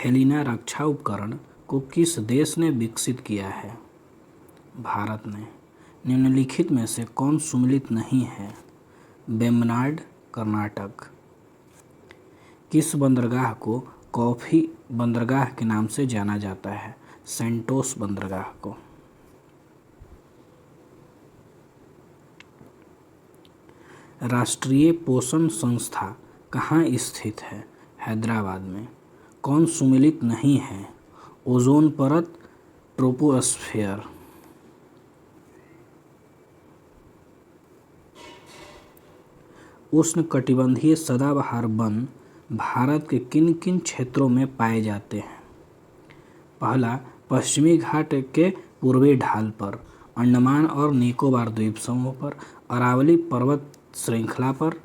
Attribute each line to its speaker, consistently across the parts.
Speaker 1: Helena रक्षा उपकरण को किस देश ने विकसित किया है? भारत ने। निम्नलिखित में से कौन सुमेलित नहीं है? वेम्बनाड, कर्नाटक। किस बंदरगाह को कॉफी बंदरगाह के नाम से जाना जाता है? सेंटोस बंदरगाह को। राष्ट्रीय पोषण संस्था कहाँ स्थित है? हैदराबाद में। कौन सुमेलित नहीं है? ओजोन परत, ट्रोपोस्फियर। उष्णकटिबंधीय सदाबहार वन भारत के किन किन क्षेत्रों में पाए जाते हैं? पहला, पश्चिमी घाट के पूर्वी ढाल पर, अंडमान और निकोबार द्वीप समूह पर, अरावली पर्वत श्रृंखला पर,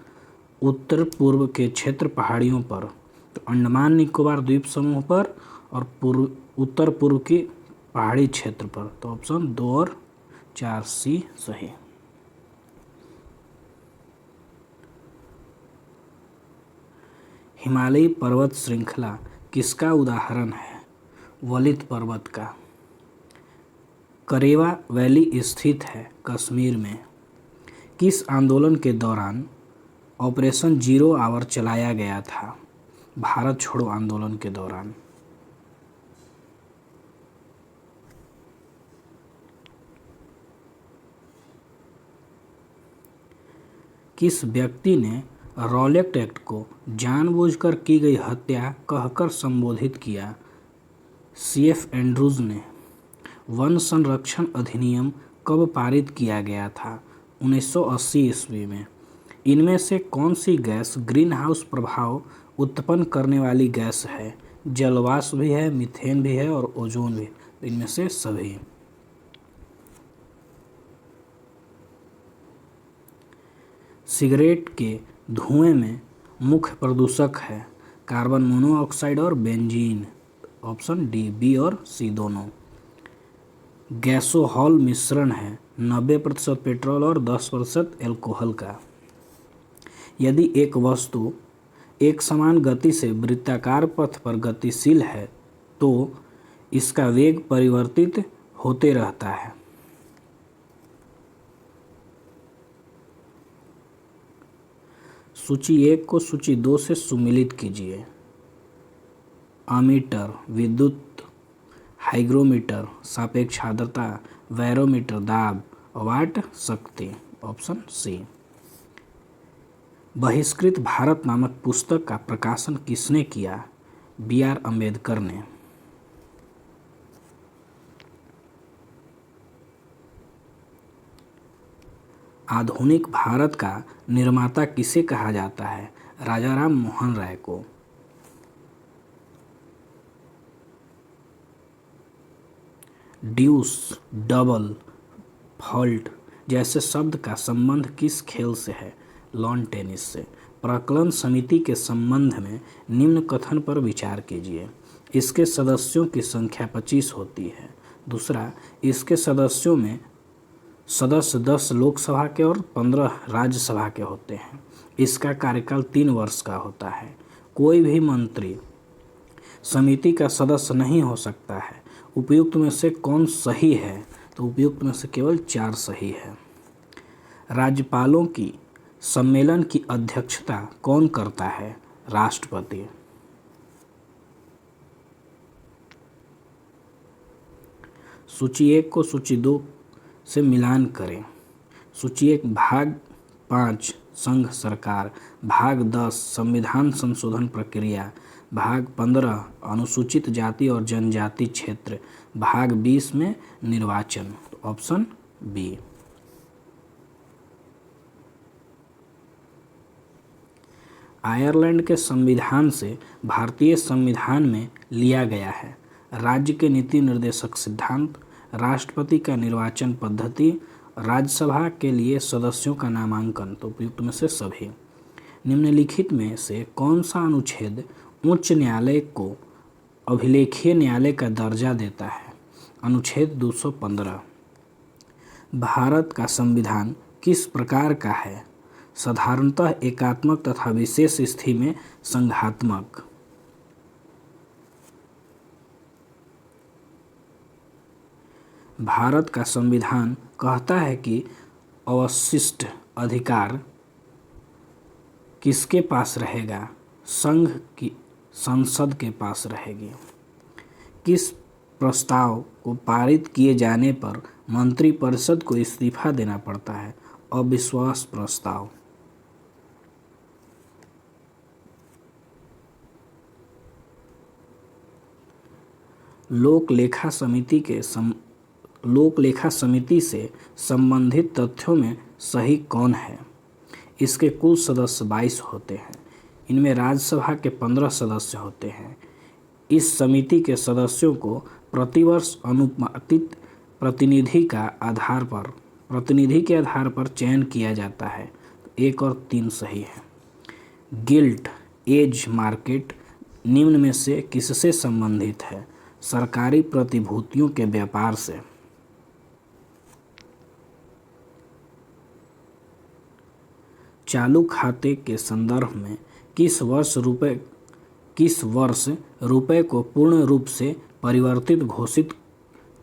Speaker 1: उत्तर पूर्व के क्षेत्र पहाड़ियों पर। तो अंडमान निकोबार द्वीप समूह पर और उत्तर पूर्व की पहाड़ी क्षेत्र पर। तो ऑप्शन 2 और 4 सी सही। हिमालयी पर्वत श्रृंखला किसका उदाहरण है? वलित पर्वत का। करेवा वैली स्थित है कश्मीर में। किस आंदोलन के दौरान ऑपरेशन जीरो आवर चलाया गया था? भारत छोड़ो आंदोलन के दौरान। किस व्यक्ति ने रॉलेट एक्ट को जानबूझकर की गई हत्या कहकर संबोधित किया? CF एंड्रूज ने। वन संरक्षण अधिनियम कब पारित किया गया था? 1980 ईस्वी में। इनमें से कौन सी गैस ग्रीन हाउस प्रभाव उत्पन्न करने वाली गैस है? जलवाष्प भी है, मीथेन भी है और ओजोन भी। इनमें से सभी। सिगरेट के धुएं में मुख्य प्रदूषक है कार्बन मोनोऑक्साइड और बेंजीन। ऑप्शन डी, बी और सी दोनों। गैसोहॉल मिश्रण है 90% पेट्रोल और 10% एल्कोहल का। यदि एक वस्तु एक समान गति से वृत्ताकार पथ पर गतिशील है तो इसका वेग परिवर्तित होते रहता है। सूची 1 को सूची 2 से सुमेलित कीजिए। अमीटर विद्युत, हाइग्रोमीटर सापेक्ष आर्द्रता, बैरोमीटर दाब, वाट शक्ति। Option C. बहिष्कृत भारत नामक पुस्तक का प्रकाशन किसने किया? BR अम्बेडकर ने। आधुनिक भारत का निर्माता किसे कहा जाता है? राजा राम मोहन राय को। ड्यूस, डबल, फॉल्ट जैसे शब्द का संबंध किस खेल से है? लॉन टेनिस से। प्राक्कलन समिति के संबंध में निम्न कथन पर विचार कीजिए। इसके सदस्यों की संख्या 25 होती है। दूसरा, इसके सदस्यों में सदस्य 10 लोकसभा के और 15 राज्यसभा के होते हैं। इसका कार्यकाल 3 वर्ष का होता है। कोई भी मंत्री समिति का सदस्य नहीं हो सकता है। उपयुक्त में से कौन सही है? तो उपयुक्त में से केवल 4 सही है। राज्यपालों की सम्मेलन की अध्यक्षता कौन करता है? राष्ट्रपति। सूची 1 को सूची 2 से मिलान करें। सूची 1 भाग 5 संघ सरकार, भाग 10 संविधान संशोधन प्रक्रिया, भाग 15 अनुसूचित जाति और जनजाति क्षेत्र, भाग 20 में निर्वाचन। Option B. आयरलैंड के संविधान से भारतीय संविधान में लिया गया है। राज्य के नीति निर्देशक सिद्धांत, राष्ट्रपति का निर्वाचन पद्धति, राज्यसभा के लिए सदस्यों का नामांकन। तो उपयुक्त में से सभी। निम्नलिखित में से कौन सा अनुच्छेद उच्च न्यायालय को अभिलेखीय न्यायालय का दर्जा देता है? अनुच्छेद 215। भारत का संविधान किस प्रकार का है? साधारणतः एकात्मक तथा विशेष स्थिति में संघात्मक। भारत का संविधान कहता है कि अवशिष्ट अधिकार किसके पास रहेगा? संघ की संसद के पास रहेगी। किस प्रस्ताव को पारित किए जाने पर मंत्रिपरिषद को इस्तीफा देना पड़ता है? अविश्वास प्रस्ताव। लोक लेखा समिति से संबंधित तथ्यों में सही कौन है? इसके कुल सदस्य 22 होते हैं। इनमें राज्यसभा के 15 सदस्य होते हैं। इस समिति के सदस्यों को प्रतिवर्ष अनुपातिक प्रतिनिधि के आधार पर चयन किया जाता है। 1 और 3 सही है। गिल्ट एज मार्केट निम्न में से किससे संबंधित है? सरकारी प्रतिभूतियों के व्यापार से। चालू खाते के संदर्भ में किस वर्ष रुपए को पूर्ण रूप से परिवर्तित घोषित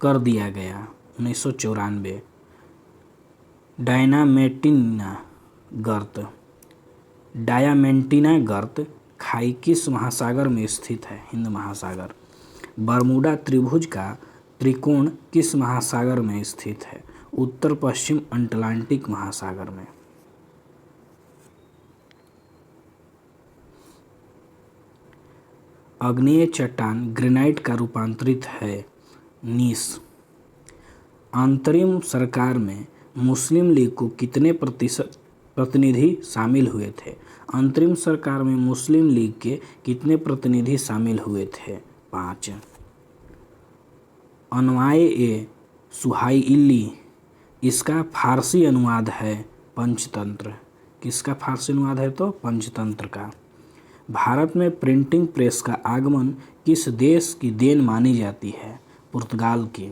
Speaker 1: कर दिया गया? 1994। डायामेंटिना गर्त खाई किस महासागर में स्थित है? हिंद महासागर। बरमूडा त्रिभुज का त्रिकोण किस महासागर में स्थित है? उत्तर पश्चिम अटलांटिक महासागर में। आग्नेय चट्टान ग्रेनाइट का रूपांतरित है। नीस। अंतरिम सरकार में मुस्लिम लीग को कितने प्रतिनिधि शामिल हुए थे? अंतरिम सरकार में मुस्लिम लीग के कितने प्रतिनिधि शामिल हुए थे? 5। अनवाए सुहाइली इसका फारसी अनुवाद है पंचतंत्र। किसका फारसी अनुवाद है? तो पंचतंत्र का। भारत में प्रिंटिंग प्रेस का आगमन किस देश की देन मानी जाती है? पुर्तगाल की।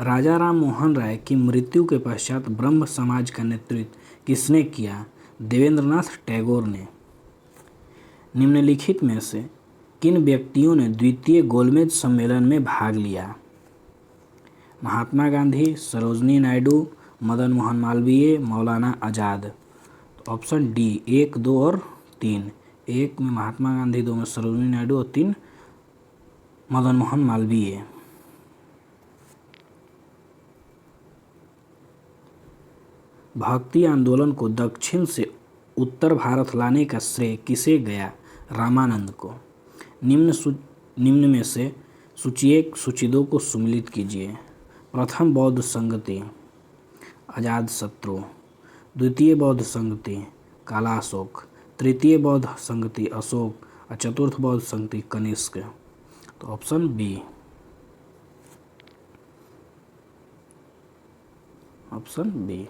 Speaker 1: राजा राम मोहन राय की मृत्यु के पश्चात ब्रह्म समाज का नेतृत्व किसने किया? देवेंद्रनाथ टैगोर ने। निम्नलिखित में से किन व्यक्तियों ने द्वितीय गोलमेज सम्मेलन में भाग लिया? महात्मा गांधी, सरोजनी नायडू, मदन मोहन मालवीय, मौलाना आज़ाद। तो ऑप्शन डी 1, 2 और 3। 1 में महात्मा गांधी, 2 में सरोजनी नायडू और 3 मदन मोहन मालवीय। भक्ति आंदोलन को दक्षिण से उत्तर भारत लाने का श्रेय किसे गया? रामानंद को। निम्न में से सूची 1 सूची 2 को सम्मिलित कीजिए। प्रथम बौद्ध संगति अजातशत्रु, द्वितीय बौद्ध संगति काला अशोक, तृतीय बौद्ध संगति अशोक और चतुर्थ बौद्ध संगति कनिष्क। तो ऑप्शन बी।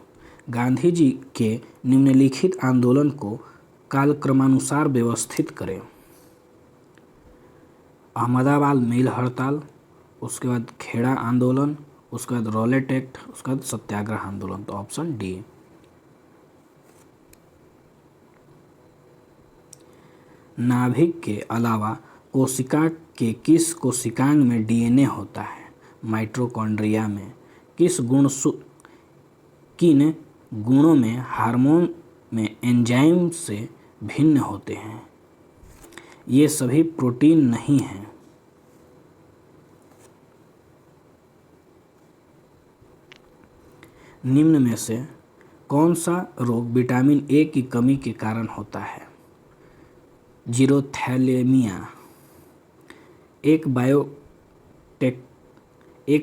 Speaker 1: गांधी जी के निम्नलिखित आंदोलन को कालक्रमानुसार व्यवस्थित करें। अहमदाबाद मिल हड़ताल, उसके बाद खेड़ा आंदोलन, उसके बाद रॉलेट एक्ट, उसके बाद सत्याग्रह आंदोलन। तो ऑप्शन डी। नाभिक के अलावा कोशिका के किस कोशिकांग में डीएनए होता है? माइटोकॉन्ड्रिया में। किन गुणों में हार्मोन में एंजाइम से भिन्न होते हैं? ये सभी प्रोटीन नहीं हैं। निम्न में से कौन सा रोग विटामिन ए की कमी के कारण होता है? जीरोथैलेमिया। एक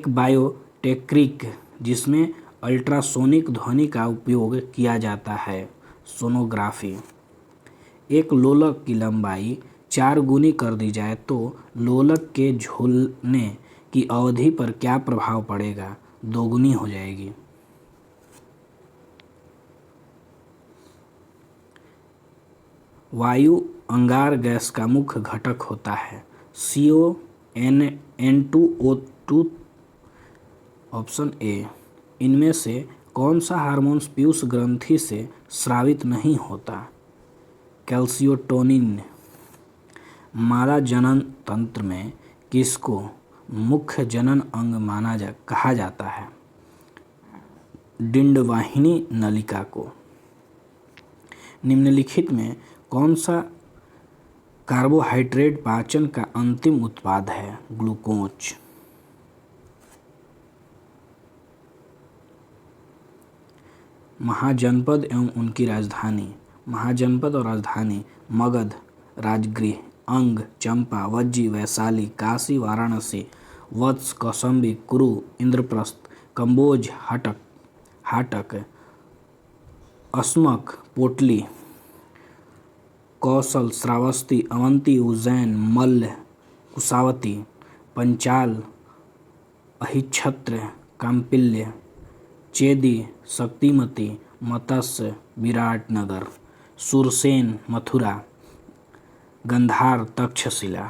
Speaker 1: बायोटेक्निक जिसमें अल्ट्रासोनिक ध्वनि का उपयोग किया जाता है, सोनोग्राफी। एक लोलक की लंबाई 4 गुनी कर दी जाए तो लोलक के झूलने की अवधि पर क्या प्रभाव पड़ेगा? 2 गुनी हो जाएगी। वायु अंगार गैस का मुख्य घटक होता है, CO N2O2। Option A. इनमें से कौन सा हार्मोन पीयूष ग्रंथि से स्रावित नहीं होता? कैल्शियोटोनिन। मादा जनन तंत्र में किसको मुख्य जनन अंग कहा जाता है? डिंडवाहिनी नलिका को। निम्नलिखित में कौन सा कार्बोहाइड्रेट पाचन का अंतिम उत्पाद है? ग्लूकोज। महाजनपद एवं उनकी राजधानी। महाजनपद और राजधानी: मगध, राजगृह, अंग, चंपा, वज्जी, वैशाली, काशी, वाराणसी, वत्स, कौशाम्बी, कुरु, इंद्रप्रस्थ, कंबोज, हाटक, अस्मक, पोटली, कौशल, श्रावस्ती, अवंती, उज्जैन, मल्ल, कुशावती, पंचाल, अहिच्छत्र, कांपिल्य, चेदी, शक्तिमती, मत्स्य, विराटनगर, सुरसेन, मथुरा, गंधार, तक्षशिला।